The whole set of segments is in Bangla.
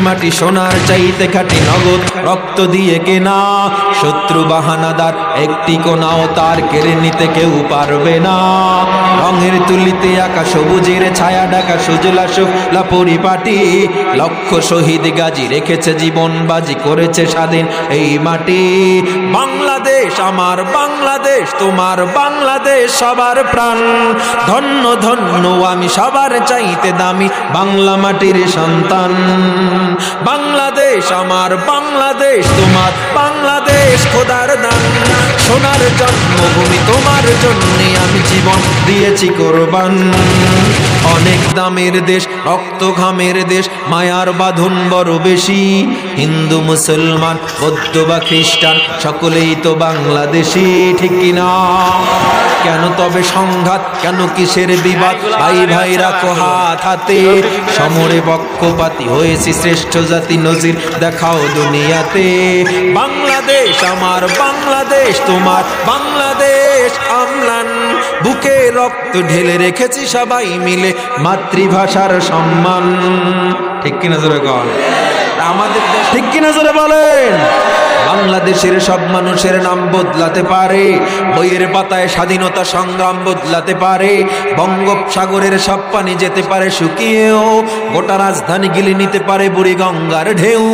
মাটি সোনার চাইতে খাটি নগদ রক্ত দিয়ে কেনা। শত্রু বাহানাদার একটি কোনাও তার কেড়ে নিতে কেউ পারবে না। রঙের তুলিতে আঁকা সবুজের ছায়া ঢাকা সুজলা শুফলা পরিপাটি। লক্ষ শহীদ গাজী রেখেছে জীবন বাজি করেছে স্বাধীন এই মাটি। বাংলাদেশ আমার বাংলাদেশ তোমার বাংলাদেশ সবার প্রাণ। ধন্য ধন্য আমি সবার চাইতে দামি বাংলা মাটির সন্তান। বাংলাদেশ আমার বাংলাদেশ তোমার বাংলাদেশ খোদার দান। সোনার জন্মভূমি তোমার জন্যে আমি জীবন দিয়েছি কোরবান। অনেক দামের দেশ রক্ত ঘামের দেশ মায়ার বাঁধন বড় বেশি। হিন্দু মুসলমান বৌদ্ধ বা খ্রিস্টান সকলেই তো বাংলাদেশি, ঠিক কিনা? কেন তবে সংঘাত, কেন কিসের বিবাদ? ভাই ভাই রাখো হাত হাতে। সমরে পক্ষপাতী হয়েছি শ্রেষ্ঠ জাতি নজির দেখাও দুনিয়াতে। বাংলাদেশ আমার বাংলাদেশ তোমার বাংলাদেশ আমলান। বুকে রক্ত ঢেলে রেখেছি সবাই মিলে মাতৃভাষার সম্মান। ঠিক কিনা জোরে বল? আমাদের ঠিক কিনা জোরে বলেন? বাংলাদেশের সব মানুষের নাম বদলাতে পারে, বইয়ের পাতায় স্বাধীনতা সংগ্রাম বদলাতে পারে। বঙ্গোপসাগরের সব পানি যেতে পারে শুকিয়েও, গোটা রাজধানী গিলে নিতে পারে বুড়ি গঙ্গার ঢেউ।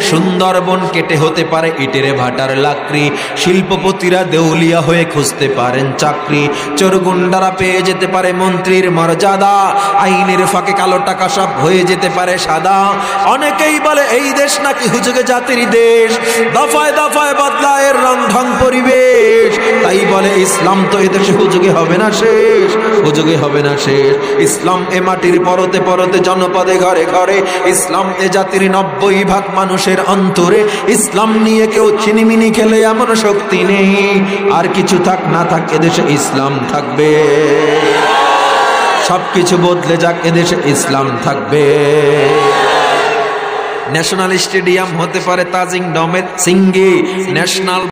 সুন্দরবন কেটে হতে পারে ইটের ভাটার লাকড়ি। শিল্পপতিরা দেউলিয়া হয়ে খুঁজতে পারেন চাকরি। চোরগুন্ডারা পেয়ে যেতে পারে মন্ত্রীর মর্যাদা। আইনের ফাঁকে কালো টাকা সব হয়ে যেতে পারে সাদা। অনেকেই বলে এই দেশ নাকি হুজুগে জাতির দেশ, দফায় দফায় বদলায় রং ঢং পরিবেশ। তাই বলে ইসলাম তো এদেশে হুজুগে হবে না শেষ, হুজুগে হবে না শেষ। ইসলাম এ মাটির পরতে পরতে জনপদে ঘরে ঘরে। ইসলাম এ জাতির 90% মানুষের অন্তরে। ইসলাম নিয়ে কেউ চিনিমিনি খেলে এমন শক্তি নেই। আর কিছু থাক না থাক এদেশে ইসলাম থাকবে। সবকিছু বদলে যাক এদেশে ইসলাম থাকবে। ন্যাশনাল স্টেডিয়াম হতে পারে তাজিং ডমের সিঙ্গি। ন্যাশনাল